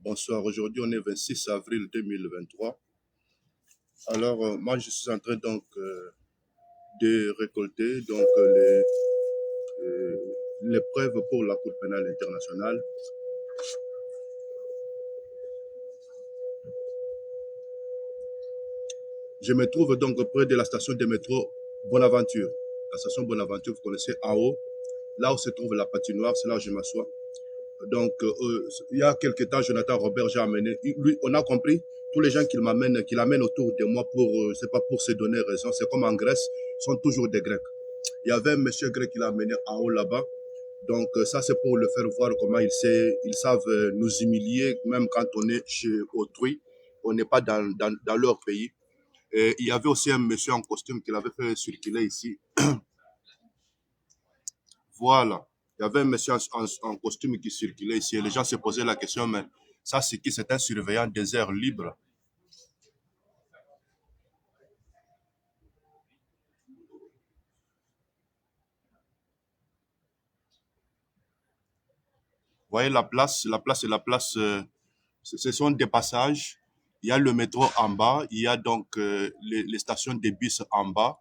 Bonsoir, aujourd'hui on est 26 avril 2023. Alors, moi je suis en train de récolter les preuves pour la Cour pénale internationale. Je me trouve donc près de la station de métro Bonaventure. La station Bonaventure, vous connaissez, en haut, là où se trouve la patinoire, c'est là où je m'assois. Donc, il y a quelques temps, Jonathan Robert, j'ai amené, lui, on a compris, tous les gens qu'il amène autour de moi pour, c'est pas pour se donner raison, c'est comme en Grèce, sont toujours des Grecs. Il y avait un monsieur grec qui l'a amené en haut là-bas. Donc, ça, c'est pour le faire voir comment ils savent nous humilier, même quand on est chez autrui, on n'est pas dans leur pays. Et il y avait aussi un monsieur en costume qui l'avait fait circuler ici. Voilà. Il y avait un monsieur en costume qui circulait ici et les gens se posaient la question, mais ça, c'est qui? C'est un surveillant des airs libres. Vous voyez la place, ce sont des passages. Il y a le métro en bas, il y a donc les stations de bus en bas.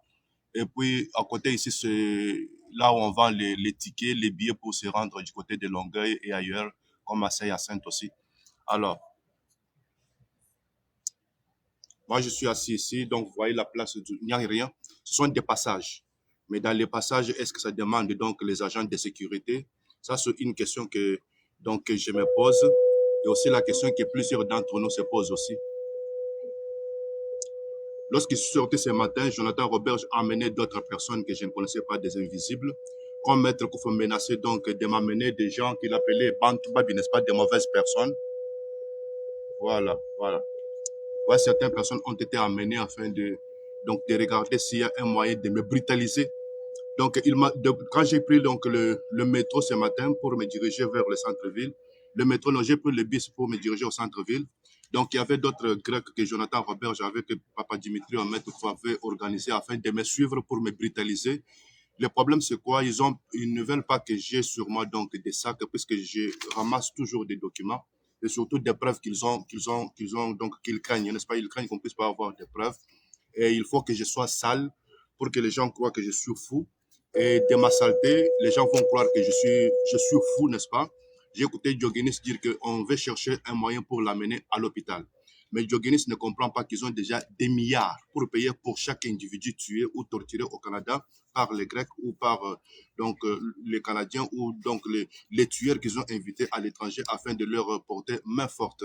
Et puis, à côté ici, c'est là où on vend les tickets, les billets pour se rendre du côté de Longueuil et ailleurs, comme à Saint-Hyacinthe aussi. Alors, moi, je suis assis ici, donc vous voyez la place, il n'y a rien. Ce sont des passages. Mais dans les passages, est-ce que ça demande donc les agents de sécurité? Ça, c'est une question que je me pose. Et aussi la question que plusieurs d'entre nous se posent aussi. Lorsqu'il suis sorti ce matin, Jonathan Robert a amené d'autres personnes que je ne connaissais pas, des invisibles. Comme Maître Koufou menaçait donc de m'amener des gens qu'il appelait Bantoubabi, n'est-ce pas, des mauvaises personnes. Voilà, voilà. Ouais, certaines personnes ont été amenées afin de regarder s'il y a un moyen de me brutaliser. Donc, quand j'ai pris donc le métro ce matin pour me diriger vers le centre-ville, le métro, non, j'ai pris le bus pour me diriger au centre-ville. Donc, il y avait d'autres Grecs que Jonathan Robert, j'avais que Papa Dimitri, un maître avait organisé afin de me suivre pour me brutaliser. Le problème, c'est quoi? Ils ne veulent pas que j'ai sur moi donc des sacs, puisque je ramasse toujours des documents et surtout des preuves qu'ils craignent, n'est-ce pas? Ils craignent qu'on puisse pas avoir des preuves. Et il faut que je sois sale pour que les gens croient que je suis fou. Et de ma saleté, les gens vont croire que je suis fou, n'est-ce pas? J'ai écouté Diogenes dire qu'on veut chercher un moyen pour l'amener à l'hôpital. Mais Diogenes ne comprend pas qu'ils ont déjà des milliards pour payer pour chaque individu tué ou torturé au Canada par les Grecs ou par les Canadiens ou donc les tueurs qu'ils ont invités à l'étranger afin de leur porter main forte.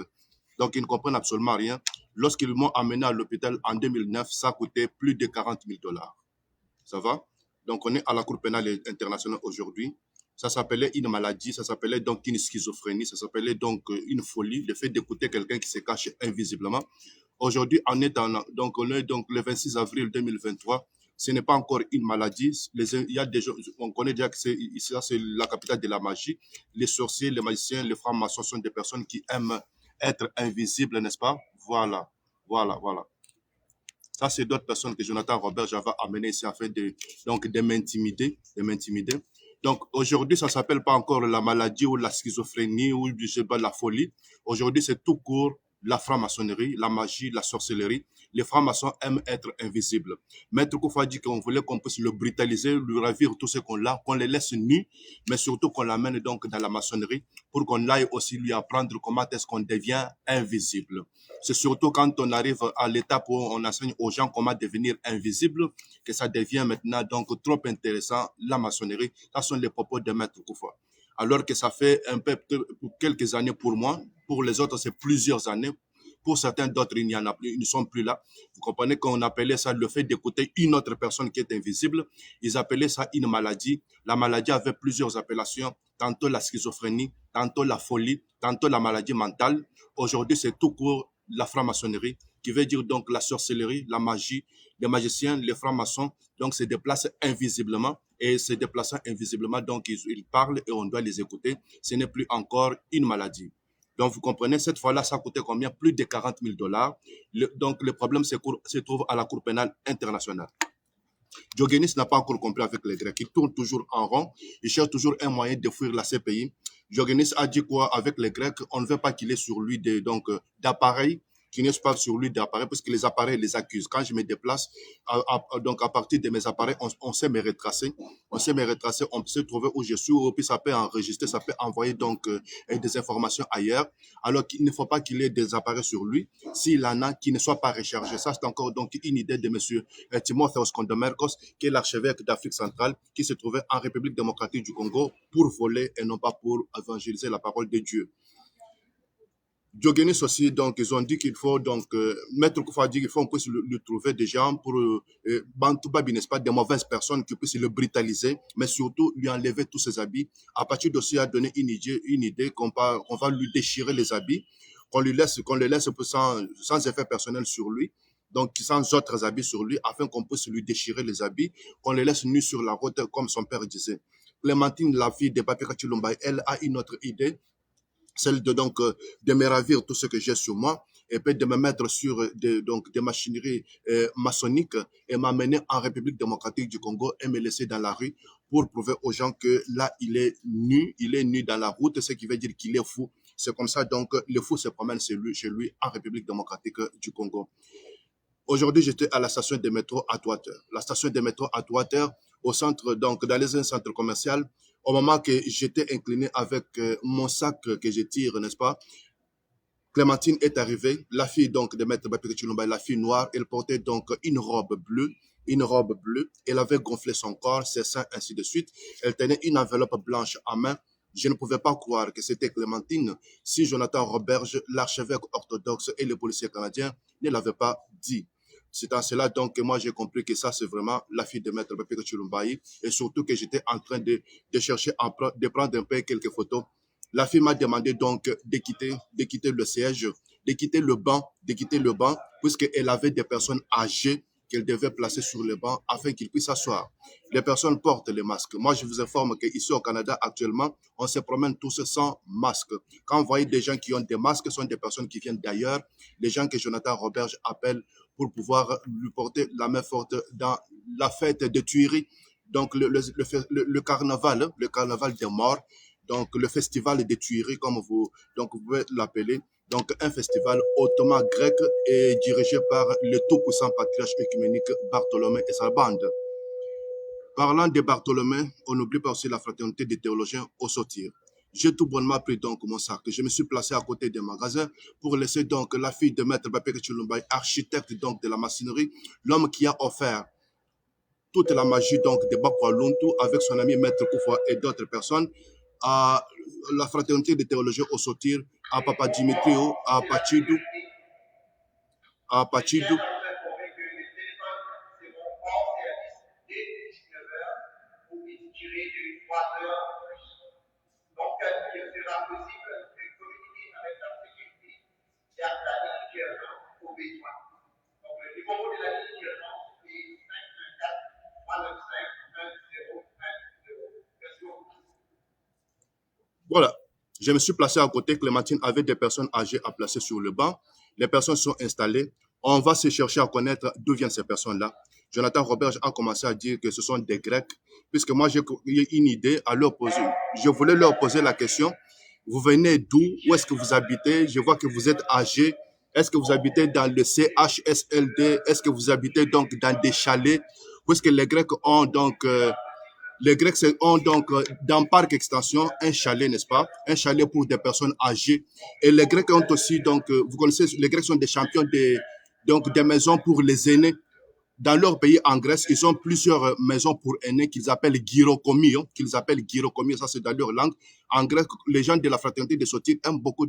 Donc, ils ne comprennent absolument rien. Lorsqu'ils m'ont amené à l'hôpital en 2009, ça coûtait plus de 40 000 dollars. Ça va? Donc, on est à la Cour pénale internationale aujourd'hui. Ça s'appelait une maladie, ça s'appelait donc une schizophrénie, ça s'appelait donc une folie, le fait d'écouter quelqu'un qui se cache invisiblement. Aujourd'hui, on est donc le 26 avril 2023. Ce n'est pas encore une maladie. Il y a des gens, on connaît déjà que c'est la capitale de la magie. Les sorciers, les magiciens, les francs-maçons sont des personnes qui aiment être invisibles, n'est-ce pas? Voilà, voilà, voilà. Ça, c'est d'autres personnes que Jonathan Robert j'avais amené ici afin de m'intimider, Donc, aujourd'hui, ça s'appelle pas encore la maladie ou la schizophrénie ou, je sais pas, la folie. Aujourd'hui, c'est tout court la franc-maçonnerie, la magie, la sorcellerie. Les francs-maçons aiment être invisibles. Maître Koufou a dit qu'on voulait qu'on puisse le brutaliser, lui ravir tout ce qu'on a, qu'on les laisse nus, mais surtout qu'on l'amène donc dans la maçonnerie pour qu'on aille aussi lui apprendre comment est-ce qu'on devient invisible. C'est surtout quand on arrive à l'étape où on enseigne aux gens comment devenir invisible que ça devient maintenant donc trop intéressant, la maçonnerie. Ce sont les propos de Maître Koufou. Alors que ça fait un peu quelques années pour moi, pour les autres c'est plusieurs années. Pour certains d'autres, il n'y en a plus, ils ne sont plus là. Vous comprenez qu'on appelait ça le fait d'écouter une autre personne qui est invisible. Ils appelaient ça une maladie. La maladie avait plusieurs appellations, tantôt la schizophrénie, tantôt la folie, tantôt la maladie mentale. Aujourd'hui, c'est tout court la franc-maçonnerie, qui veut dire donc la sorcellerie, la magie, les magiciens, les francs-maçons, donc se déplacent invisiblement et se déplaçant invisiblement, donc ils parlent et on doit les écouter. Ce n'est plus encore une maladie. Donc, vous comprenez, cette fois-là, ça coûtait combien? Plus de 40 000 dollars. Donc, le problème se trouve à la Cour pénale internationale. Diogenes n'a pas encore compris avec les Grecs. Il tourne toujours en rond. Il cherche toujours un moyen de fuir la CPI. Diogenes a dit quoi avec les Grecs? On ne veut pas qu'il ait sur lui d'appareils, qu'il n'ait pas sur lui d'appareils, parce que les appareils les accusent. Quand je me déplace, donc à partir de mes appareils, on sait me retracer. On sait me retracer, on sait trouver où je suis, puis ça peut enregistrer, ça peut envoyer des informations ailleurs. Alors qu'il ne faut pas qu'il ait des appareils sur lui. S'il en a, qu'il ne soit pas rechargé. Ça, c'est encore donc une idée de monsieur Timotheos Kondomerkos, qui est l'archevêque d'Afrique centrale, qui se trouvait en République démocratique du Congo pour voler et non pas pour évangéliser la parole de Dieu. Diogenes aussi, donc, ils ont dit qu'il faut, Maître Koufa dit qu'il faut qu'on puisse lui trouver des gens pour, Bantoubabi, n'est-ce pas, des mauvaises personnes qui puissent le brutaliser, mais surtout lui enlever tous ses habits. À partir de ça, il a donné une idée qu'on va lui déchirer les habits, qu'on le laisse sans effet personnel sur lui, donc sans autres habits sur lui, afin qu'on puisse lui déchirer les habits, qu'on le laisse nu sur la route, comme son père disait. Clémentine, la fille de Papira Chilumba, elle a une autre idée, celle de me ravir tout ce que j'ai sur moi et puis de me mettre sur des machineries maçonniques et m'amener en République démocratique du Congo et me laisser dans la rue pour prouver aux gens que là, il est nu dans la route, ce qui veut dire qu'il est fou. C'est comme ça, donc, le fou se promène chez lui en République démocratique du Congo. Aujourd'hui, j'étais à la station de métro à Touater. La station de métro à Touater, au centre, donc, dans les centre commercial. Au moment que j'étais incliné avec mon sac que je tire, n'est-ce pas, Clémentine est arrivée, la fille donc de Maître Bapiri Chilumba, la fille noire, elle portait donc une robe bleue, elle avait gonflé son corps, ses seins, ainsi de suite. Elle tenait une enveloppe blanche en main. Je ne pouvais pas croire que c'était Clémentine si Jonathan Roberge, l'archevêque orthodoxe et le policier canadien ne l'avaient pas dit. C'est en cela donc que moi j'ai compris que ça c'est vraiment la fille de Maître Bapiri Chilumbaï et surtout que j'étais en train de chercher de prendre un peu quelques photos. La fille m'a demandé donc de quitter le siège, de quitter le banc, puisqu'elle avait des personnes âgées qu'elle devait placer sur le banc afin qu'ils puissent s'asseoir. Les personnes portent les masques. Moi, je vous informe qu'ici au Canada, actuellement, on se promène tous sans masque. Quand vous voyez des gens qui ont des masques, ce sont des personnes qui viennent d'ailleurs, les gens que Jonathan Roberge appelle pour pouvoir lui porter la main forte dans la fête de Tuileries, donc le carnaval des morts, donc le festival des Tuileries, comme vous pouvez l'appeler, donc un festival hautement grec et dirigé par le tout-puissant patriarche œcuménique Bartholomé et sa bande. Parlant de Bartholomé, on n'oublie pas aussi la fraternité des théologiens au sortir. J'ai tout bonnement pris donc mon sac. Je me suis placé à côté des magasins pour laisser donc la fille de Maître Bapiri Chilumba, architecte donc de la maçonnerie, l'homme qui a offert toute la magie donc de Bakwaluntu avec son ami Maître Koufa et d'autres personnes à la fraternité des théologiens au sortir, à Papa Dimitrio, à Pachidou, Voilà. Je me suis placé à côté. Clémentine avait des personnes âgées à placer sur le banc. Les personnes sont installées. On va se chercher à connaître d'où viennent ces personnes-là. Jonathan Roberge a commencé à dire que ce sont des Grecs, puisque moi j'ai une idée à leur poser. Je voulais leur poser la question. Vous venez d'où? Où est-ce que vous habitez? Je vois que vous êtes âgés. Est-ce que vous habitez dans le CHSLD? Est-ce que vous habitez donc dans des chalets? Puisque les Grecs ont les Grecs ont donc dans Parc Extension un chalet, n'est-ce pas? Un chalet pour des personnes âgées. Et les Grecs ont aussi, vous connaissez, les Grecs sont des champions des maisons pour les aînés. Dans leur pays, en Grèce, ils ont plusieurs maisons pour aînés qu'ils appellent gyrokomio, ça c'est dans leur langue. En grec, les gens de la fraternité des Sotirs aiment beaucoup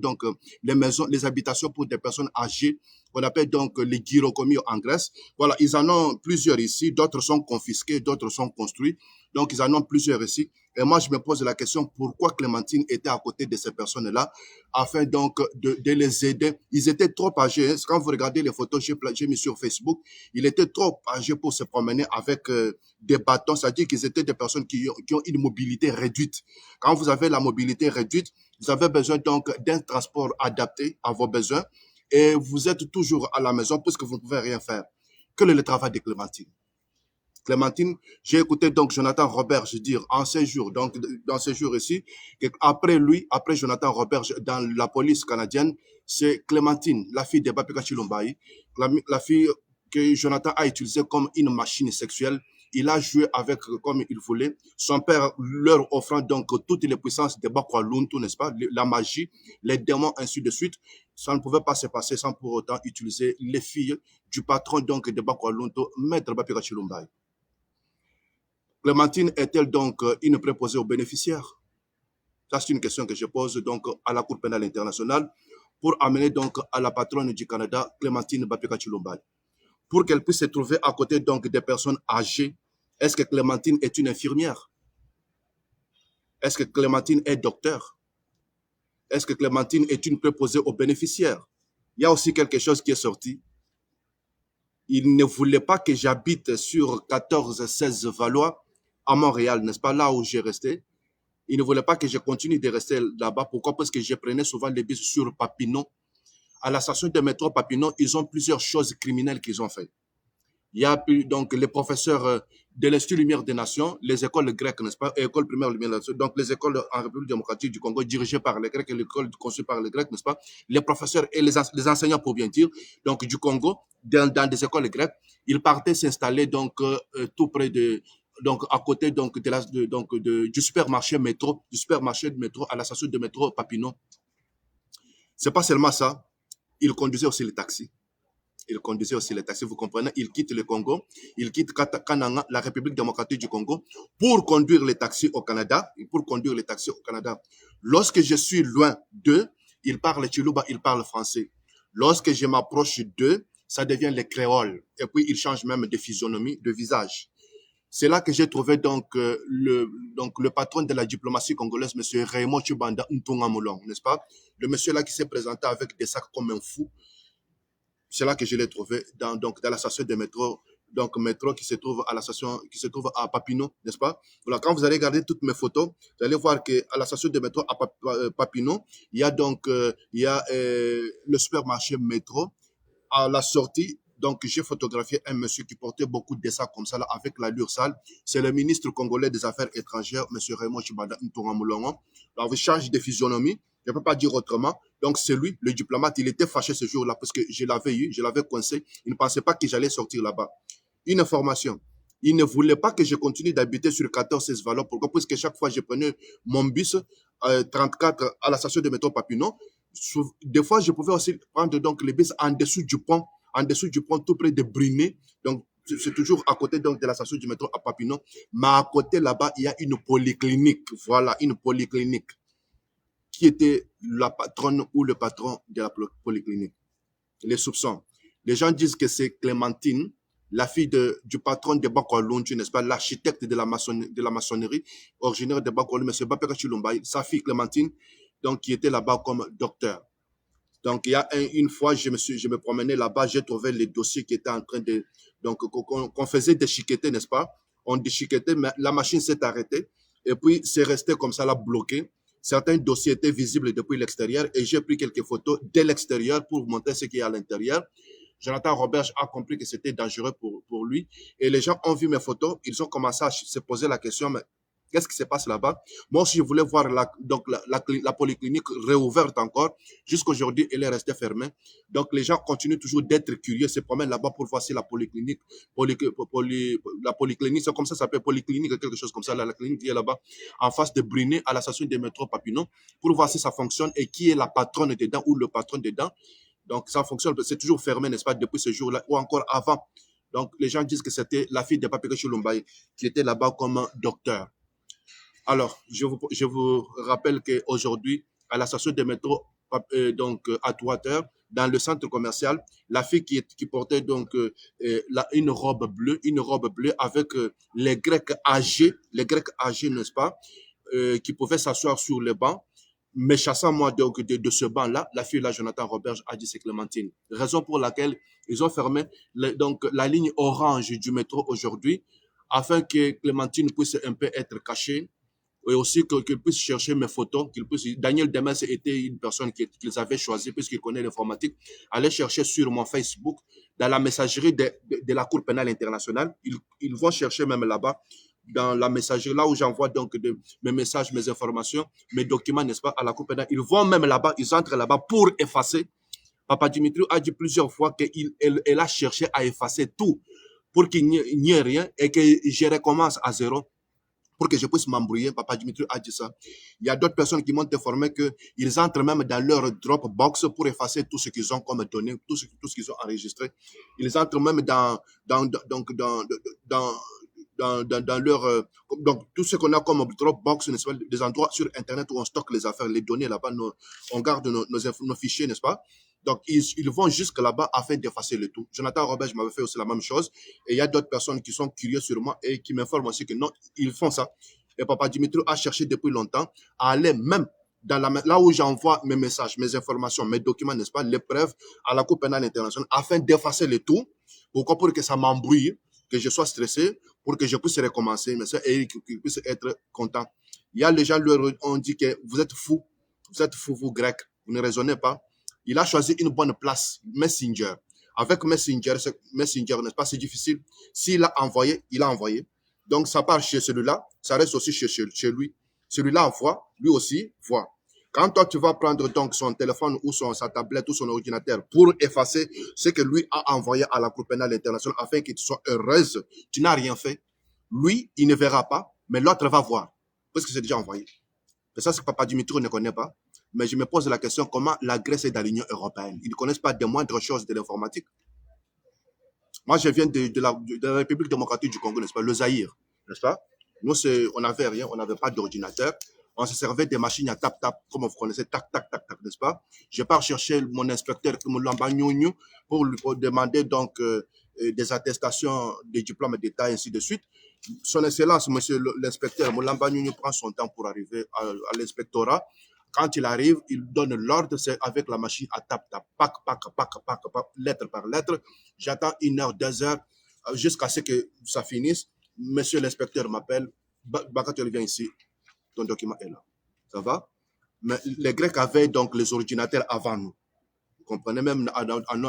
les maisons, les habitations pour des personnes âgées, qu'on appelle donc les gyrokomio en Grèce. Voilà, ils en ont plusieurs ici, d'autres sont confisqués, d'autres sont construits. Donc, ils en ont plusieurs ici. Et moi, je me pose la question, pourquoi Clémentine était à côté de ces personnes-là, afin donc de les aider. Ils étaient trop âgés. Hein. Quand vous regardez les photos, j'ai mis sur Facebook, il était trop âgés pour se promener avec des bâtons. C'est-à-dire qu'ils étaient des personnes qui ont une mobilité réduite. Quand vous avez la mobilité réduite, vous avez besoin donc d'un transport adapté à vos besoins et vous êtes toujours à la maison puisque vous ne pouvez rien faire. Quel est le travail de Clémentine? Clémentine, j'ai écouté donc Jonathan Roberge dire en ces jours, donc dans ces jours ici, qu'après lui, après Jonathan Roberge dans la police canadienne, c'est Clémentine, la fille de Bapika Chilombaï, la fille que Jonathan a utilisée comme une machine sexuelle. Il a joué avec comme il voulait. Son père leur offrant donc toutes les puissances de Bakwaluntu, n'est-ce pas, la magie, les démons, ainsi de suite. Ça ne pouvait pas se passer sans pour autant utiliser les filles du patron donc de Bakwaluntu, Maître Bapika Chilombaï. Clémentine est-elle donc une préposée aux bénéficiaires? Ça, c'est une question que je pose donc à la Cour pénale internationale pour amener donc à la patronne du Canada, Clémentine Bapika Chilombaï, pour qu'elle puisse se trouver à côté donc des personnes âgées. Est-ce que Clémentine est une infirmière? Est-ce que Clémentine est docteur? Est-ce que Clémentine est une préposée aux bénéficiaires? Il y a aussi quelque chose qui est sorti. Il ne voulait pas que j'habite sur 14-16 Valois à Montréal, n'est-ce pas, là où j'ai resté. Il ne voulait pas que je continue de rester là-bas. Pourquoi? Parce que je prenais souvent les bus sur Papineau. À la station de métro Papineau, ils ont plusieurs choses criminelles qu'ils ont fait. Il y a donc les professeurs de l'Institut Lumière des Nations, les écoles grecques, n'est-ce pas, écoles primaires Lumière des Nations, donc les écoles en République démocratique du Congo dirigées par les Grecs et l'école conçue par les Grecs, n'est-ce pas, les professeurs et les enseignants, pour bien dire, donc du Congo, dans des écoles grecques, ils partaient s'installer donc tout près de, donc à côté donc du supermarché de métro à la station de métro Papineau. C'est pas seulement ça, ils conduisaient aussi les taxis. Il conduisait aussi les taxis, vous comprenez. Il quitte le Congo, il quitte Kananga, la République démocratique du Congo, pour conduire les taxis au Canada. Lorsque je suis loin d'eux, ils parlent Chiluba, ils parlent français. Lorsque je m'approche d'eux, ça devient les créoles. Et puis, ils changent même de physionomie, de visage. C'est là que j'ai trouvé donc le patron de la diplomatie congolaise, M. Raymond Chubanda Ntungamulong, n'est-ce pas? Le monsieur là qui s'est présenté avec des sacs comme un fou. C'est là que je l'ai trouvé dans la station de métro, donc métro qui se trouve à la station, qui se trouve à Papineau, n'est-ce pas? Voilà, quand vous allez regarder toutes mes photos, vous allez voir que à la station de métro à Papineau, il y a donc le supermarché métro. À la sortie, donc j'ai photographié un monsieur qui portait beaucoup de sacs comme ça là, avec l'allure sale. C'est le ministre congolais des Affaires étrangères, monsieur Raymond Chibanda Ntungamulongo. Alors, il change de physionomie. Je ne peux pas dire autrement. Donc, c'est lui, le diplomate. Il était fâché ce jour-là parce que je l'avais coincé. Il ne pensait pas que j'allais sortir là-bas. Une information. Il ne voulait pas que je continue d'habiter sur 14-16 Valois. Pourquoi? Parce que chaque fois, je prenais mon bus 34 à la station de métro Papineau. Des fois, je pouvais aussi prendre donc les bus en dessous du pont, tout près de Briné. Donc, c'est toujours à côté donc de la station du métro à Papineau. Mais à côté là-bas, il y a une polyclinique. Voilà, une polyclinique. Qui était la patronne ou le patron de la polyclinique? Les soupçons. Les gens disent que c'est Clémentine, la fille du patron de Bakwaluntu, n'est-ce pas, l'architecte de la maçonnerie, originaire de Bakwaluntu, M. Bapeka Chilombaï, sa fille Clémentine, donc qui était là-bas comme docteur. Donc, il y a une fois, je me promenais là-bas, j'ai trouvé les dossiers qui étaient en train de, donc, qu'on faisait déchiqueter, n'est-ce pas? On déchiquetait, mais la machine s'est arrêtée, et puis c'est resté comme ça là, bloqué. Certains dossiers étaient visibles depuis l'extérieur, et j'ai pris quelques photos de l'extérieur pour montrer ce qu'il y a à l'intérieur. Jonathan Roberge a compris que c'était dangereux pour lui, et les gens ont vu mes photos, ils ont commencé à se poser la question, mais qu'est-ce qui se passe là-bas? Moi aussi, je voulais voir la polyclinique réouverte encore. Jusqu'aujourd'hui, elle est restée fermée. Donc, les gens continuent toujours d'être curieux, se promènent là-bas pour voir si la polyclinique, la polyclinique, c'est comme ça s'appelle, polyclinique, quelque chose comme ça, la clinique qui est là-bas, en face de Briné, à la station de métro Papineau, pour voir si ça fonctionne et qui est la patronne dedans ou le patron dedans. Donc, ça fonctionne, c'est toujours fermé, n'est-ce pas, depuis ce jour-là, ou encore avant. Donc, les gens disent que c'était la fille de Bapeka Chilombaï qui était là-bas comme docteur. Alors, je vous rappelle qu'aujourd'hui, à la station de métro, donc à Touateur, dans le centre commercial, la fille qui portait donc une robe bleue avec les Grecs âgés, n'est-ce pas, qui pouvaient s'asseoir sur le banc. Mais chassant moi donc de ce banc-là, la fille là, Jonathan Roberge, a dit c'est Clémentine. Raison pour laquelle ils ont fermé donc la ligne orange du métro aujourd'hui, afin que Clémentine puisse un peu être cachée. Et aussi qu'ils puissent chercher mes photos, Daniel Demers était une personne qu'ils avaient choisie puisqu'il connaît l'informatique, aller chercher sur mon Facebook dans la messagerie de la Cour pénale internationale. Ils vont chercher même là-bas, dans la messagerie, là où j'envoie donc mes messages, mes informations, mes documents, n'est-ce pas, à la Cour pénale. Ils vont même là-bas, ils entrent là-bas pour effacer. Papa Dimitri a dit plusieurs fois qu'elle a cherché à effacer tout pour qu'il n'y ait rien et que je recommence à zéro pour que je puisse m'embrouiller. Papa Dimitri a dit ça. Il y a d'autres personnes qui m'ont informé qu'ils entrent même dans leur Dropbox pour effacer tout ce qu'ils ont comme données, tout ce qu'ils ont enregistré. Ils entrent même dans leur... donc, tout ce qu'on a comme Dropbox, n'est-ce pas, des endroits sur Internet où on stocke les affaires, les données là-bas, on garde nos fichiers, n'est-ce pas? Donc, ils vont jusque là-bas afin d'effacer le tout. Jonathan Robert, je m'avais fait aussi la même chose. Et il y a d'autres personnes qui sont curieuses sur moi et qui m'informent aussi que non, ils font ça. Et Papa Dimitri a cherché depuis longtemps à aller même là où j'envoie mes messages, mes informations, mes documents, n'est-ce pas, les preuves à la Cour pénale internationale afin d'effacer le tout. Pourquoi? Pour que ça m'embrouille, que je sois stressé, pour que je puisse recommencer, mais ça, et qu'ils puissent être contents. Il y a les gens, on dit que vous êtes fous, vous grecs, vous ne raisonnez pas. Il a choisi une bonne place, Messenger. Avec Messenger, n'est-ce pas, c'est difficile. S'il a envoyé, il a envoyé. Donc, ça part chez celui-là, ça reste aussi chez lui. Celui-là envoie, lui aussi voit. Quand toi, tu vas prendre donc son téléphone ou sa tablette ou son ordinateur pour effacer ce que lui a envoyé à la Cour pénale internationale afin qu'il soit heureuse, tu n'as rien fait. Lui, il ne verra pas, mais l'autre va voir. Parce que c'est déjà envoyé. C'est ça, ce que Papa Dimitri ne connaît pas. Mais je me pose la question, comment la Grèce est dans l'Union européenne? Ils ne connaissent pas des moindres choses de l'informatique. Moi, je viens de la République démocratique du Congo, n'est-ce pas? Le Zaïre, n'est-ce pas? Nous, on n'avait rien, on n'avait pas d'ordinateur. On se servait des machines à tap-tap, comme vous connaissez, tac, n'est-ce pas? Je pars chercher mon inspecteur, pour lui demander donc des attestations, des diplômes d'État, ainsi de suite. Son Excellence, monsieur l'inspecteur Moulamba Nyonyo, prend son temps pour arriver à l'inspectorat. Quand il arrive, il donne l'ordre, c'est avec la machine à tap-tap, pac, lettre par lettre. J'attends 1 heure, 2 heures, jusqu'à ce que ça finisse. Monsieur l'inspecteur m'appelle, Bakatel, viens ici, ton document est là. Ça va? Mais les Grecs avaient donc les ordinateurs avant nous. Vous comprenez, même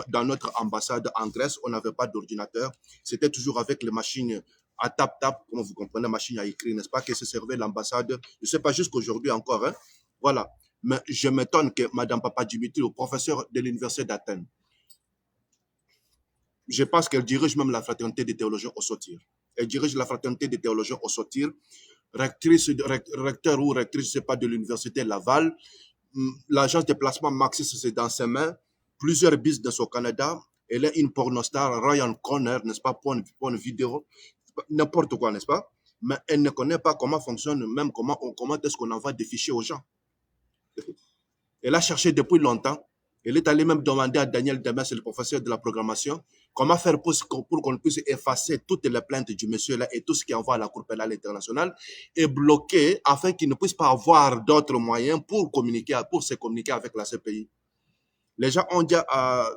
dans notre ambassade en Grèce, on n'avait pas d'ordinateur. C'était toujours avec les machines à tap-tap, comme vous comprenez, machine à écrire, n'est-ce pas, que se servait l'ambassade. Je ne sais pas jusqu'aujourd'hui encore, hein. Voilà. Mais je m'étonne que Madame Papa Dimitri, au professeur de l'université d'Athènes, je pense qu'elle dirige même la fraternité des théologiens au Sotir. Elle dirige la fraternité des théologiens au Sotir. Recteur ou rectrice, je ne sais pas, de l'université Laval. L'agence de placement Maxis, c'est dans ses mains. Plusieurs business au Canada. Elle est une pornostar, Ryan Conner, n'est-ce pas, pour une vidéo, n'importe quoi, n'est-ce pas? Mais elle ne connaît pas comment fonctionne, même comment est-ce qu'on envoie des fichiers aux gens. Elle a cherché depuis longtemps. Elle est allée même demander à Daniel Demes, le professeur de la programmation, comment faire pour qu'on puisse effacer toutes les plaintes du monsieur-là et tout ce qui envoie à la Cour pénale internationale et bloquer afin qu'il ne puisse pas avoir d'autres moyens pour se communiquer avec la CPI. Les gens ont dit à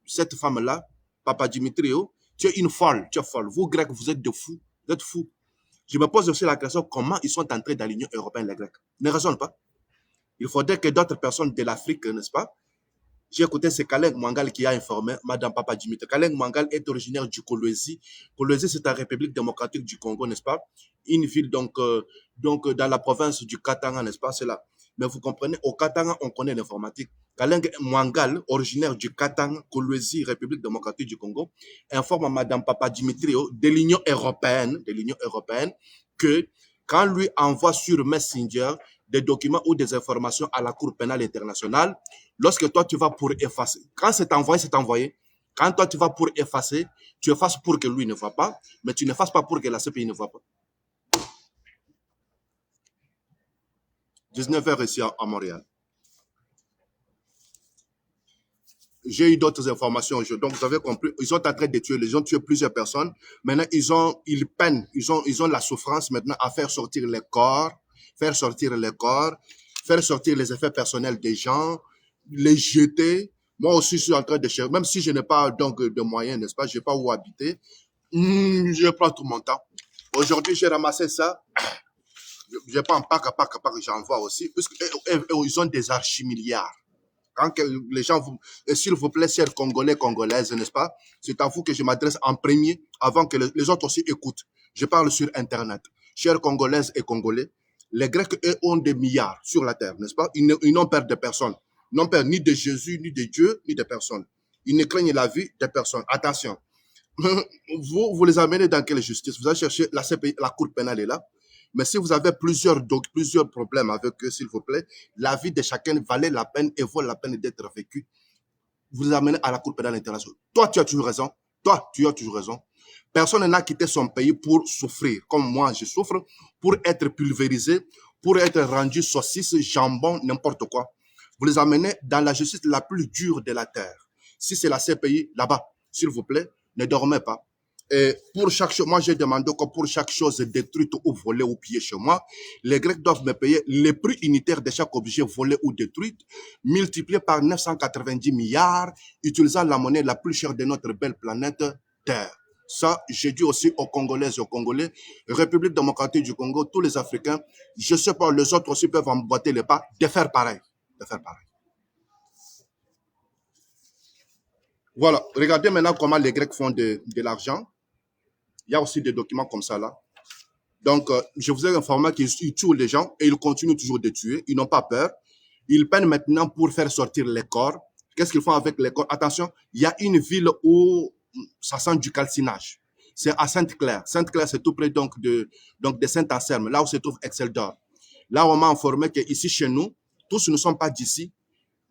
cette femme-là, Papa Dimitrio, tu es une folle, tu es folle. Vous, Grecs, vous êtes de fous, vous êtes fous. Je me pose aussi la question, comment ils sont entrés dans l'Union européenne, les Grecs? Ne raisonnent pas. Il faudrait que d'autres personnes de l'Afrique, n'est-ce pas? J'ai écouté, c'est Kaleng Mangal qui a informé Madame Papa Dimitri. Kaleng Mangal est originaire du Kolwezi. Kolwezi, c'est la République démocratique du Congo, n'est-ce pas? Une ville, donc dans la province du Katanga, n'est-ce pas? C'est là. Mais vous comprenez, au Katanga, on connaît l'informatique. Kaleng Mangal, originaire du Katanga, Kolwezi, République démocratique du Congo, informe à Madame Papa Dimitri de l'Union européenne, que quand lui envoie sur Messenger des documents ou des informations à la Cour pénale internationale, lorsque toi tu vas pour effacer, quand c'est envoyé, c'est envoyé. Quand toi tu vas pour effacer, tu effaces pour que lui ne voit pas, mais tu n'effaces pas pour que la CPI ne voit pas. 19h ici à Montréal. J'ai eu d'autres informations. Donc, vous avez compris, ils sont en train de tuer, ils ont tué plusieurs personnes. Maintenant, ils peinent, ils ont la souffrance maintenant à faire sortir les corps, faire sortir les effets personnels des gens, les jeter. Moi aussi, je suis en train de chercher, même si je n'ai pas donc de moyens, n'est-ce pas, je n'ai pas où habiter, je prends tout mon temps. Aujourd'hui, j'ai ramassé ça. Je prends pack, j'envoie aussi, parce qu'ils ont des archimilliards. Quand les gens vous... S'il vous plaît, chers Congolais, Congolaises, n'est-ce pas? C'est à vous que je m'adresse en premier avant que les autres aussi écoutent. Je parle sur Internet. Chers Congolaises et Congolais, les Grecs, eux, ont des milliards sur la terre, n'est-ce pas? Ils n'ont peur de personne. Ils n'ont peur ni de Jésus, ni de Dieu, ni de personne. Ils ne craignent la vie de personne. Attention. Vous les amenez dans quelle justice? Vous allez chercher la CPI, la Cour pénale est là. Mais si vous avez plusieurs problèmes avec eux, s'il vous plaît, la vie de chacun valait la peine et vaut la peine d'être vécue. Vous les amenez à la Cour pénale internationale. Toi, tu as toujours raison. Toi, tu as toujours raison. Personne n'a quitté son pays pour souffrir, comme moi je souffre, pour être pulvérisé, pour être rendu saucisse, jambon, n'importe quoi. Vous les amenez dans la justice la plus dure de la terre. Si c'est la CPI, là-bas, s'il vous plaît, ne dormez pas. Et pour chaque chose, moi j'ai demandé que pour chaque chose détruite ou volée ou pillée chez moi, les Grecs doivent me payer les prix unitaires de chaque objet volé ou détruit, multiplié par 990 milliards, utilisant la monnaie la plus chère de notre belle planète Terre. Ça, j'ai dit aussi aux Congolaises et aux Congolais, République démocratique du Congo, tous les Africains, je sais pas, les autres aussi peuvent emboîter les pas, de faire pareil. De faire pareil. Voilà, regardez maintenant comment les Grecs font de l'argent. Il y a aussi des documents comme ça là. Donc, je vous ai informé qu'ils tuent les gens et ils continuent toujours de tuer. Ils n'ont pas peur. Ils peinent maintenant pour faire sortir les corps. Qu'est-ce qu'ils font avec les corps? Attention, il y a une ville où ça sent du calcinage. C'est à Sainte-Claire. Sainte-Claire, c'est tout près donc de Saint-Anselme, là où se trouve Exceldor. Là, on m'a informé qu'ici, chez nous, tous ne sommes pas d'ici.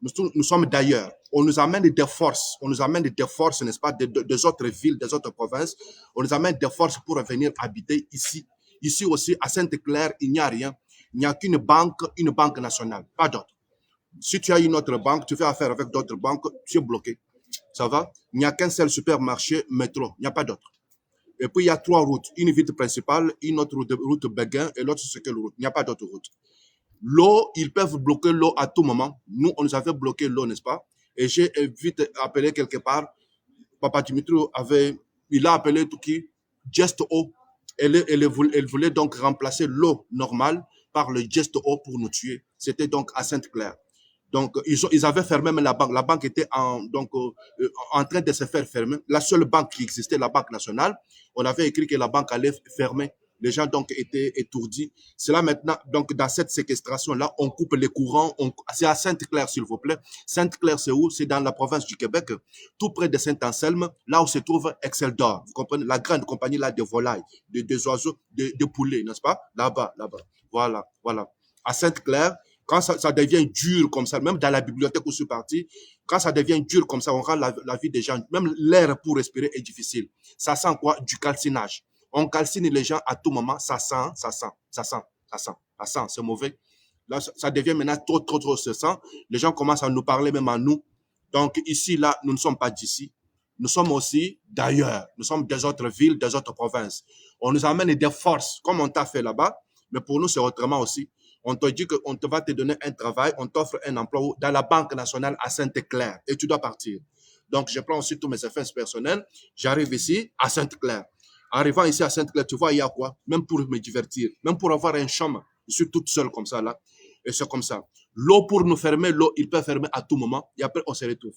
Nous sommes d'ailleurs. On nous amène des forces. On nous amène des forces, n'est-ce pas, des autres villes, des autres provinces. On nous amène des forces pour venir habiter ici. Ici aussi, à Sainte-Claire, il n'y a rien. Il n'y a qu'une banque nationale, pas d'autre. Si tu as une autre banque, tu fais affaire avec d'autres banques, tu es bloqué. Ça va? Il n'y a qu'un seul supermarché, métro. Il n'y a pas d'autre. Et puis, il y a 3 routes. Une ville principale, une autre route Béguin et l'autre, c'est quelle route? Il n'y a pas d'autre route. L'eau, ils peuvent bloquer l'eau à tout moment. Nous, on nous avait bloqué l'eau, n'est-ce pas? Et j'ai vite appelé quelque part. Papa Dimitri il a appelé tout qui Just Eau. Elle voulait donc remplacer l'eau normale par le Just Eau pour nous tuer. C'était donc à Sainte-Claire. Donc, ils avaient fermé même la banque. La banque était en train de se faire fermer. La seule banque qui existait, la Banque nationale, on avait écrit que la banque allait fermer. Les gens donc étaient étourdis. C'est là maintenant, donc dans cette séquestration-là, on coupe les courants. C'est à Sainte-Claire, s'il vous plaît. Sainte-Claire, c'est où? C'est dans la province du Québec, tout près de Saint-Anselme, là où se trouve Exceldor. Vous comprenez? La grande compagnie là de volailles, des oiseaux, de poulets, n'est-ce pas? Là-bas, là-bas. Voilà, voilà. À Sainte-Claire, quand ça devient dur comme ça, même dans la bibliothèque où je suis parti, quand ça devient dur comme ça, on rend la vie des gens, même l'air pour respirer est difficile. Ça sent quoi? Du calcinage. On calcine les gens à tout moment, ça sent, c'est mauvais. Là, ça devient maintenant trop, se sent. Les gens commencent à nous parler même à nous. Donc ici, là, nous ne sommes pas d'ici. Nous sommes aussi d'ailleurs. Nous sommes des autres villes, des autres provinces. On nous amène des forces, comme on t'a fait là-bas, mais pour nous, c'est autrement aussi. On te dit qu'on va te donner un travail, on t'offre un emploi dans la Banque nationale à Sainte-Claire et tu dois partir. Donc, je prends aussi tous mes affaires personnelles. J'arrive ici à Sainte-Claire. Arrivant ici à Sainte-Claire, tu vois, il y a quoi? Même pour me divertir, même pour avoir un chambre. Je suis toute seule comme ça, là. Et c'est comme ça. L'eau, pour nous fermer, l'eau, il peut fermer à tout moment. Et après, on se retrouve.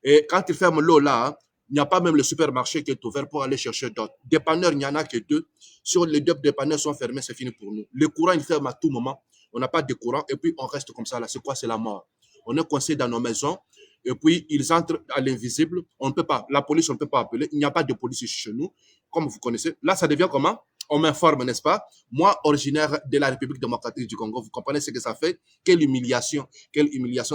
Et quand il ferme l'eau là, il n'y a pas même le supermarché qui est ouvert pour aller chercher d'autres. Dépanneurs, il n'y en a que 2. Sur les 2 dépanneurs sont fermés, c'est fini pour nous. Le courant, il ferme à tout moment. On n'a pas de courant et puis on reste comme ça là. C'est quoi? C'est la mort. On est coincé dans nos maisons et puis ils entrent à l'invisible. On ne peut pas, la police, on ne peut pas appeler. Il n'y a pas de police chez nous, comme vous connaissez. Là, ça devient comment? On m'informe, n'est-ce pas? Moi, originaire de la République démocratique du Congo, vous comprenez ce que ça fait? Quelle humiliation,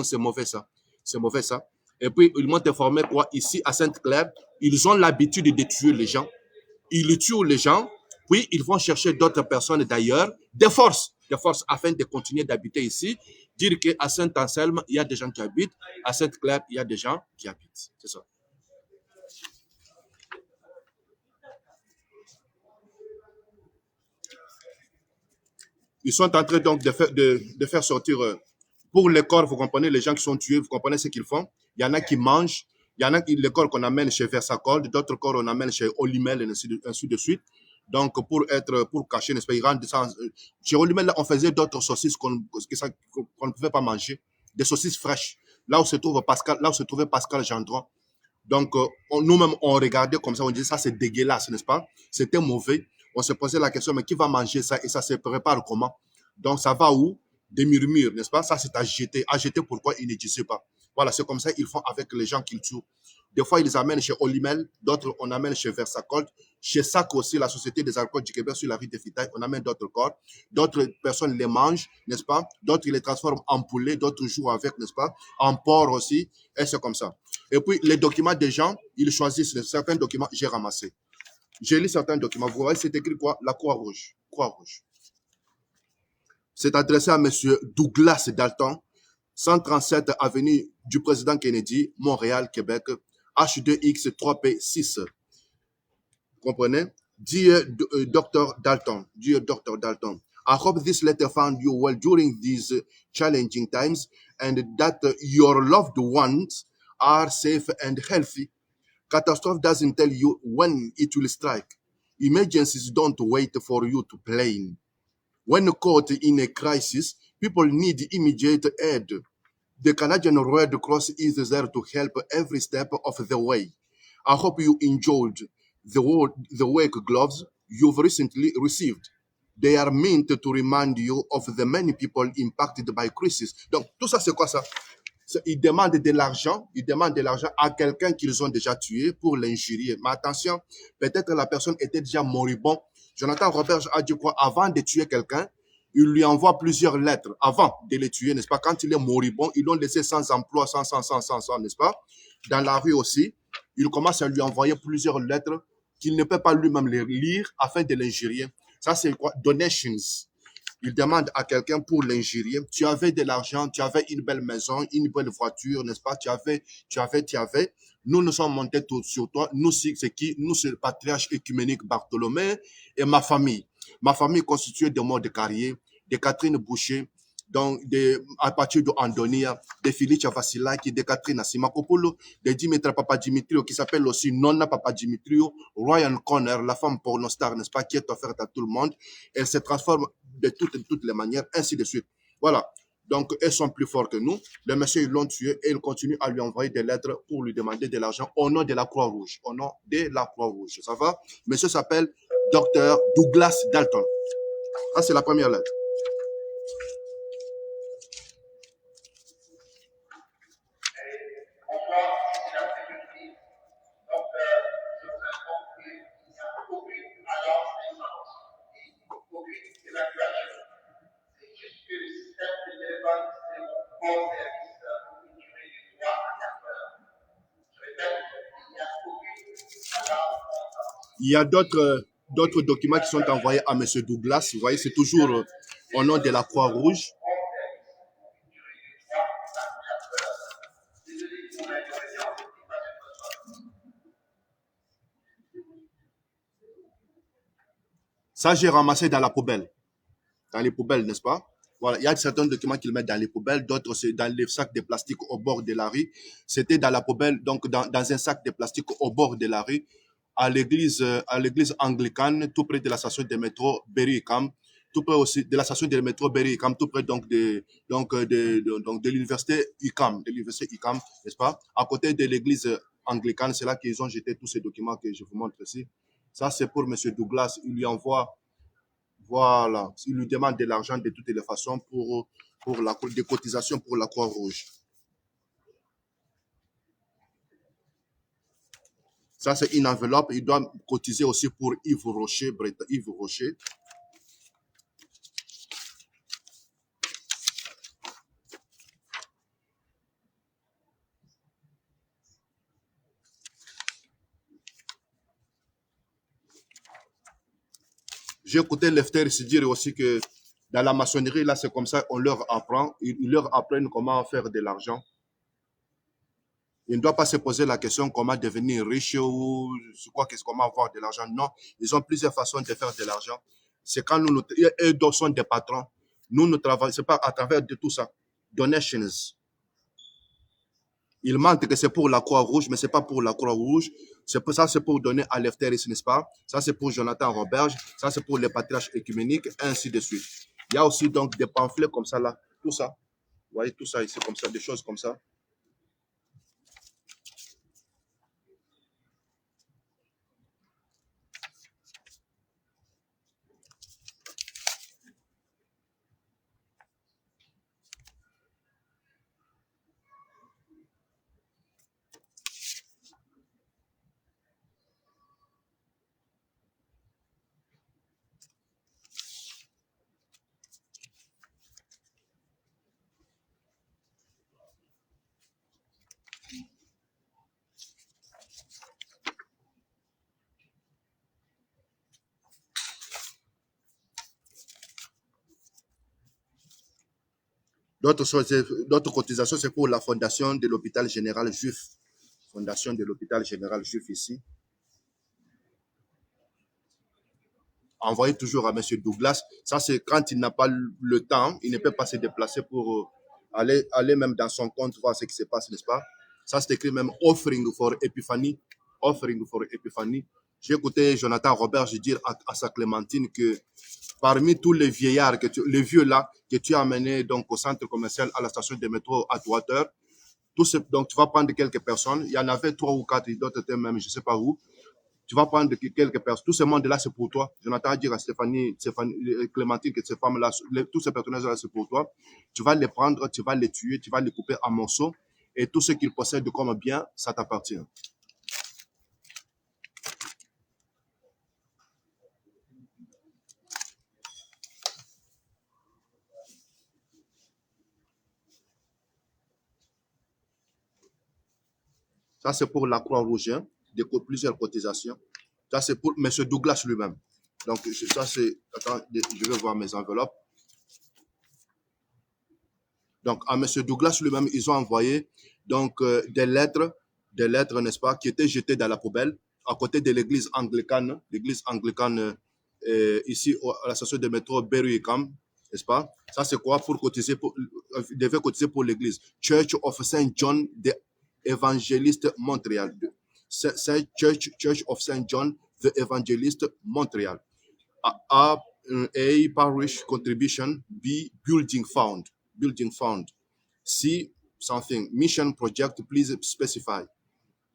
c'est mauvais ça. C'est mauvais ça. Et puis, ils m'ont informé quoi? Ici, à Sainte-Claire, ils ont l'habitude de tuer les gens. Ils tuent les gens, puis ils vont chercher d'autres personnes d'ailleurs, des forces, afin de continuer d'habiter ici. Dire qu'à Saint-Anselme, il y a des gens qui habitent, à Sainte-Claire, il y a des gens qui habitent. C'est ça. Ils sont en train donc de faire sortir, pour les corps, vous comprenez, les gens qui sont tués, vous comprenez ce qu'ils font? Il y en a qui mangent, il y en a les corps qu'on amène chez Versacol, d'autres corps on amène chez Olimel, et ainsi de suite. Donc, pour cacher, n'est-ce pas, ils rendent ça. Chez Olimel, là, on faisait d'autres saucisses qu'on ne pouvait pas manger, des saucisses fraîches. là où se trouve Pascal, là où se trouvait Pascal Gendron. Donc, nous-mêmes, on regardait comme ça, on disait ça, c'est dégueulasse, n'est-ce pas? C'était mauvais. On se posait la question, mais qui va manger ça et ça se prépare comment? Donc, ça va où? Des murmures, n'est-ce pas? Ça, c'est à jeter. À jeter, pourquoi? Ils ne disent pas. Voilà, c'est comme ça qu'ils font avec les gens qu'ils tuent. Des fois, ils les amènent chez Olimel, d'autres, on amène chez Versacolt. Chez SAC aussi, la Société des alcools du Québec, sur la rue de Fitaille, on amène d'autres corps. D'autres personnes les mangent, n'est-ce pas? D'autres, ils les transforment en poulet, d'autres jouent avec, n'est-ce pas? En porc aussi, et c'est comme ça. Et puis, les documents des gens, ils choisissent certains documents, j'ai ramassé. J'ai lu certains documents. Vous voyez, c'est écrit quoi? La Croix-Rouge. Croix-Rouge. C'est adressé à M. Douglas Dalton, 137 avenue du président Kennedy, Montréal, Québec, H2X3P6. Comprenez? Dear Dr. Dalton, dear Dr. Dalton, I hope this letter found you well during these challenging times and that your loved ones are safe and healthy. Catastrophe doesn't tell you when it will strike. Emergencies don't wait for you to plan. When caught in a crisis, people need immediate aid. The Canadian Red Cross is there to help every step of the way. I hope you enjoyed the work gloves you've recently received. They are meant to remind you of the many people impacted by crisis. Donc, tout ça, c'est quoi ça? Ils demandent de l'argent à quelqu'un qu'ils ont déjà tué pour l'injurier. Mais attention, peut-être la personne était déjà moribond. Jonathan Roberge a dit quoi? Avant de tuer quelqu'un, il lui envoie plusieurs lettres avant de le tuer, n'est-ce pas? Quand il est moribond, ils l'ont laissé sans emploi, sans, n'est-ce pas? Dans la rue aussi, il commence à lui envoyer plusieurs lettres qu'il ne peut pas lui-même les lire afin de l'injurier. Ça, c'est quoi? Donations. Il demande à quelqu'un pour l'injurier. Tu avais de l'argent, tu avais une belle maison, une belle voiture, n'est-ce pas? Tu avais. Nous sommes montés tout sur toi. Nous, c'est qui? Nous, c'est le patriarche écuménique Bartholomé et ma famille. Ma famille constituée de Maud de Carrier, de Catherine Boucher, donc à partir de Andonia, de Filicia Vassilaki, de Catherine Asimakopoulo, de Dimitra Papadimitriou, qui s'appelle aussi Nonna Papadimitriou, Ryan Conner, la femme pornostar, n'est-ce pas, qui est offerte à tout le monde. Elle se transforme de toutes les manières, ainsi de suite. Voilà. Donc, elles sont plus forts que nous. Le monsieur, ils l'ont tué et ils continuent à lui envoyer des lettres pour lui demander de l'argent au nom de la Croix-Rouge. Au nom de la Croix-Rouge. Ça va? Monsieur s'appelle Dr. Douglas Dalton. Ça, c'est la première lettre. Il y a d'autres documents qui sont envoyés à M. Douglas. Vous voyez, c'est toujours au nom de la Croix-Rouge. Ça, j'ai ramassé dans la poubelle. Dans les poubelles, n'est-ce pas? Voilà, il y a certains documents qu'ils mettent dans les poubelles, d'autres c'est dans les sacs de plastique au bord de la rue. C'était dans la poubelle, donc dans un sac de plastique au bord de la rue, à l'église anglicane, tout près de la station de métro Berry-UQAM, tout près aussi de la station de métro Berry-UQAM, tout près donc de l'université UQAM, n'est-ce pas? À côté de l'église anglicane, c'est là qu'ils ont jeté tous ces documents que je vous montre ici. Ça, c'est pour M. Douglas. Il lui envoie, voilà, il lui demande de l'argent de toutes les façons pour des cotisations pour la Croix-Rouge. Ça, c'est une enveloppe. Il doit cotiser aussi pour Yves Rocher. J'ai écouté Lefter se dire aussi que dans la maçonnerie, là, c'est comme ça, on leur apprend. Ils leur apprennent comment faire de l'argent. Ils ne doivent pas se poser la question comment devenir riche ou comment avoir de l'argent. Non, ils ont plusieurs façons de faire de l'argent. C'est quand eux sont des patrons. Nous travaillons, c'est pas à travers de tout ça. Donations. Ils mentent que c'est pour la Croix-Rouge, mais c'est pas pour la Croix-Rouge. C'est pour donner à Lefteris, n'est-ce pas? Ça, c'est pour Jonathan Roberge. Ça, c'est pour les patriarches écuméniques, ainsi de suite. Il y a aussi donc des pamphlets comme ça là. Tout ça. Vous voyez, tout ça ici, comme ça, des choses comme ça. D'autres cotisations, c'est pour la fondation de l'hôpital général juif. Fondation de l'hôpital général juif ici. Envoyez toujours à M. Douglas. Ça, c'est quand il n'a pas le temps, il ne peut pas se déplacer pour aller même dans son compte, voir ce qui se passe, n'est-ce pas? Ça, c'est écrit même Offering for Epiphany. Offering for Epiphany. J'ai écouté Jonathan Robert dire à sa Clémentine que parmi tous les vieillards, les vieux là, que tu as amenés donc, au centre commercial, à la station de métro à Water, donc tu vas prendre quelques personnes. Il y en avait 3 ou 4, d'autres étaient même, je ne sais pas où. Tu vas prendre quelques personnes. Tout ce monde-là, c'est pour toi. Jonathan a dit à Stéphanie, Clémentine, que ces femmes-là, tous ces personnages-là, c'est pour toi. Tu vas les prendre, tu vas les tuer, tu vas les couper en morceaux. Et tout ce qu'ils possèdent comme bien, ça t'appartient. Ça, c'est pour la Croix-Rouge, hein, plusieurs cotisations. Ça, c'est pour M. Douglas lui-même. Donc, ça, c'est... Attends, je vais voir mes enveloppes. Donc, à M. Douglas lui-même, ils ont envoyé donc, des lettres, n'est-ce pas, qui étaient jetées dans la poubelle, à côté de l'église anglicane ici à la station de métro Berry-UQAM, n'est-ce pas? Ça, c'est quoi? Pour cotiser, ils devaient cotiser pour l'église. Church of Saint John the Evangelist Montréal. Church of Saint John the Evangelist Montréal. A parish contribution, B building fund. C something mission project, please specify.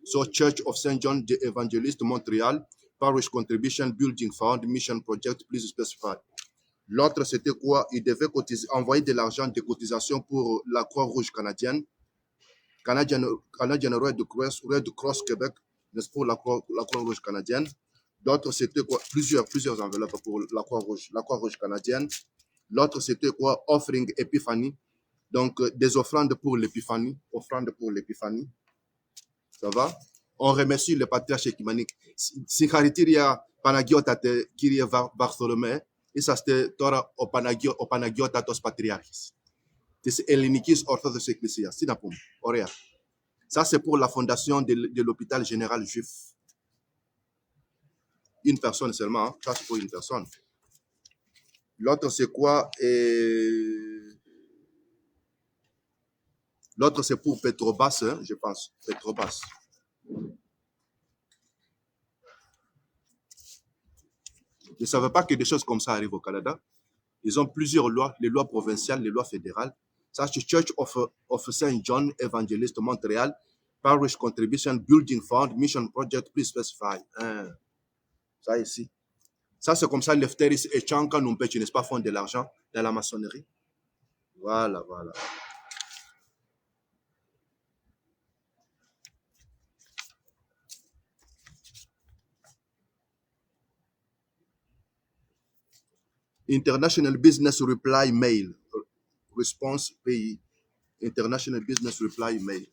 So Church of Saint John the Evangelist Montréal, parish contribution, building fund, mission project, please specify. L'autre, c'était quoi? Il devait envoyer de l'argent de cotisation pour la Croix-Rouge canadienne, Canadian Red Cross Québec, n'est-ce pas, pour la Croix-Rouge canadienne. D'autres, c'était quoi? Plusieurs enveloppes pour la Croix-Rouge canadienne. L'autre, c'était quoi? Offering Epiphany. Donc, des offrandes pour l'épiphanie. Ça va? On remercie le patriarche écuménique. Sincharitiria Panagiotate Kyrie Bartholomé. Et ça, c'était Torah au Panagiotatos Patriarchis. C'est Hellenikis Orthodox Ecclesia. Sinapum. Orea. Ça, c'est pour la fondation de l'hôpital général juif. Une personne seulement. Hein? Ça, c'est pour une personne. L'autre, c'est quoi? L'autre, c'est pour Petrobas, hein, je pense. Petrobas. Je ne savais pas que des choses comme ça arrivent au Canada. Ils ont plusieurs lois, les lois provinciales, les lois fédérales. Ça, c'est Church of Saint John Evangelist Montréal, Parish Contribution, Building Fund, Mission Project, please specify. Ça ici. Ça, c'est comme ça, Lefteris et Chanka Numpechi, n'est-ce pas, font de l'argent dans la maçonnerie. Voilà. International Business Reply Mail. Response pays. International Business Reply Mail.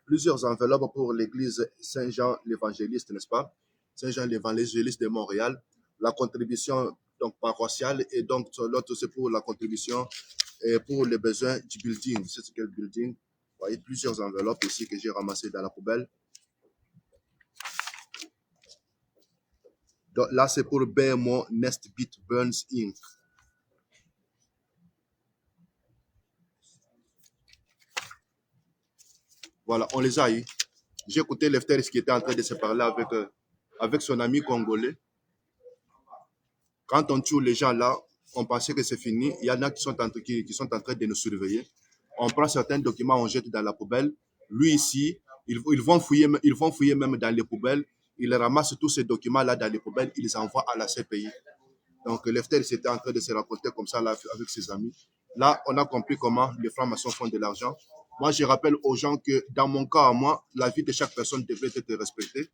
Plusieurs enveloppes pour l'église Saint-Jean l'Évangéliste, n'est-ce pas? Saint-Jean l'Évangéliste de Montréal. La contribution donc paroissiale et donc l'autre c'est pour la contribution et pour les besoins du building. C'est quel building? Vous voyez plusieurs enveloppes ici que j'ai ramassées dans la poubelle. Donc là c'est pour BMO Nest Beat Burns Inc. Voilà, on les a eu. J'ai écouté Lefteris qui était en train de se parler avec son ami congolais. Quand on tue les gens là, on pensait que c'est fini. Il y en a qui sont en train de nous surveiller. On prend certains documents, on jette dans la poubelle. Lui ici, ils vont fouiller même dans les poubelles. Ils ramassent tous ces documents-là dans les poubelles, ils les envoient à la CPI. Donc, Lefteris était en train de se raconter comme ça là, avec ses amis. Là, on a compris comment les francs-maçons font de l'argent. Moi, je rappelle aux gens que dans mon cas, à moi, la vie de chaque personne devrait être respectée.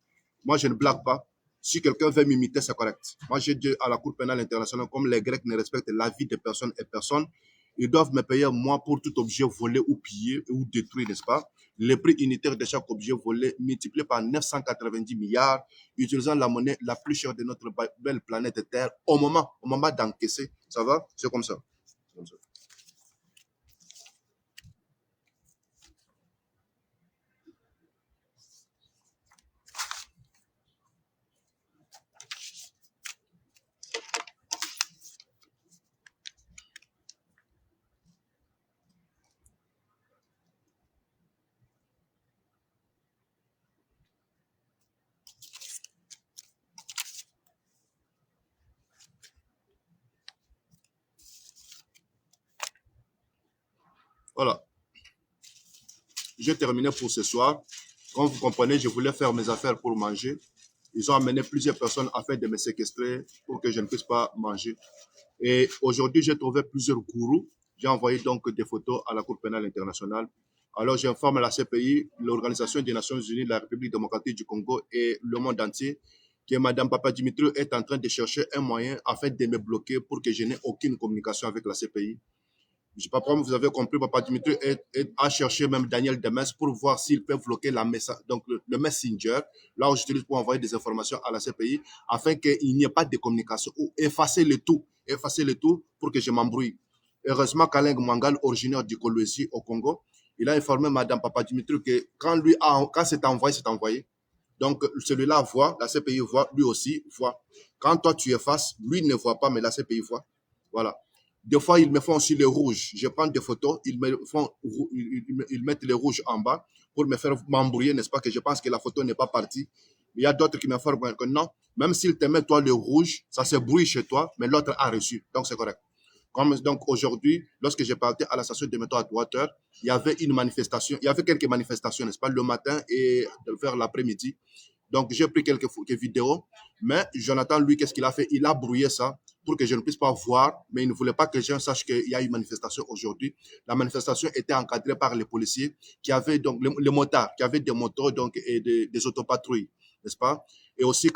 Moi, je ne blague pas. Si quelqu'un veut m'imiter, c'est correct. Moi, j'ai dit à la Cour pénale internationale, comme les Grecs ne respectent la vie de personne et personne, ils doivent me payer, moi, pour tout objet volé ou pillé ou détruit, n'est-ce pas? Le prix unitaire de chaque objet volé multiplié par 990 milliards, utilisant la monnaie la plus chère de notre belle planète Terre au moment d'encaisser. Ça va? C'est comme ça. Comme ça. Voilà. J'ai terminé pour ce soir. Comme vous comprenez, je voulais faire mes affaires pour manger. Ils ont amené plusieurs personnes afin de me séquestrer pour que je ne puisse pas manger. Et aujourd'hui, j'ai trouvé plusieurs gourous. J'ai envoyé donc des photos à la Cour pénale internationale. Alors, j'informe la CPI, l'Organisation des Nations Unies, la République démocratique du Congo et le monde entier que Mme Papadimitriou est en train de chercher un moyen afin de me bloquer pour que je n'ai aucune communication avec la CPI. Je ne sais pas comment vous avez compris, Papa Dimitri a cherché même Daniel Demens pour voir s'il peut bloquer donc le Messenger, là où j'utilise pour envoyer des informations à la CPI, afin qu'il n'y ait pas de communication, ou effacer le tout pour que je m'embrouille. Heureusement, Kaleng Mangal, originaire du Kolwezi au Congo, il a informé Madame Papa Dimitri que quand c'est envoyé, c'est envoyé. Donc, celui-là voit, la CPI voit, lui aussi voit. Quand toi tu effaces, lui ne voit pas, mais la CPI voit. Voilà. Des fois, ils me font aussi le rouge. Je prends des photos, ils mettent le rouge en bas pour me faire m'embrouiller, n'est-ce pas, que je pense que la photo n'est pas partie. Il y a d'autres qui m'informent que non, même s'ils te mettent toi le rouge, ça se brouille chez toi, mais l'autre a reçu. Donc, c'est correct. Comme donc aujourd'hui, lorsque j'ai parti à la station de métro à 3h, il y avait une manifestation, il y avait quelques manifestations, n'est-ce pas, le matin et vers l'après-midi. Donc, j'ai pris quelques vidéos, mais Jonathan, lui, qu'est-ce qu'il a fait? Il a brouillé ça pour que je ne puisse pas voir, mais il ne voulait pas que les gens sachent qu'il y a une manifestation aujourd'hui. La manifestation était encadrée par les policiers qui avaient donc les motards, qui avaient des motos donc, et des autopatrouilles, n'est-ce pas? Et aussi,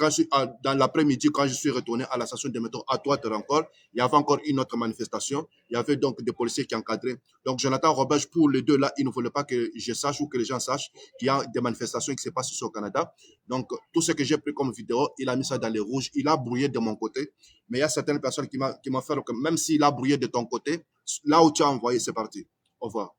dans l'après-midi, quand je suis retourné à la station de métro à Touater encore, il y avait encore une autre manifestation. Il y avait donc des policiers qui encadraient. Donc, Jonathan Robert, pour les deux là, il ne voulait pas que je sache ou que les gens sachent qu'il y a des manifestations qui se passent ici au Canada. Donc, tout ce que j'ai pris comme vidéo, il a mis ça dans les rouges. Il a brouillé de mon côté. Mais il y a certaines personnes qui m'ont fait que même s'il a brouillé de ton côté, là où tu as envoyé, c'est parti. Au revoir.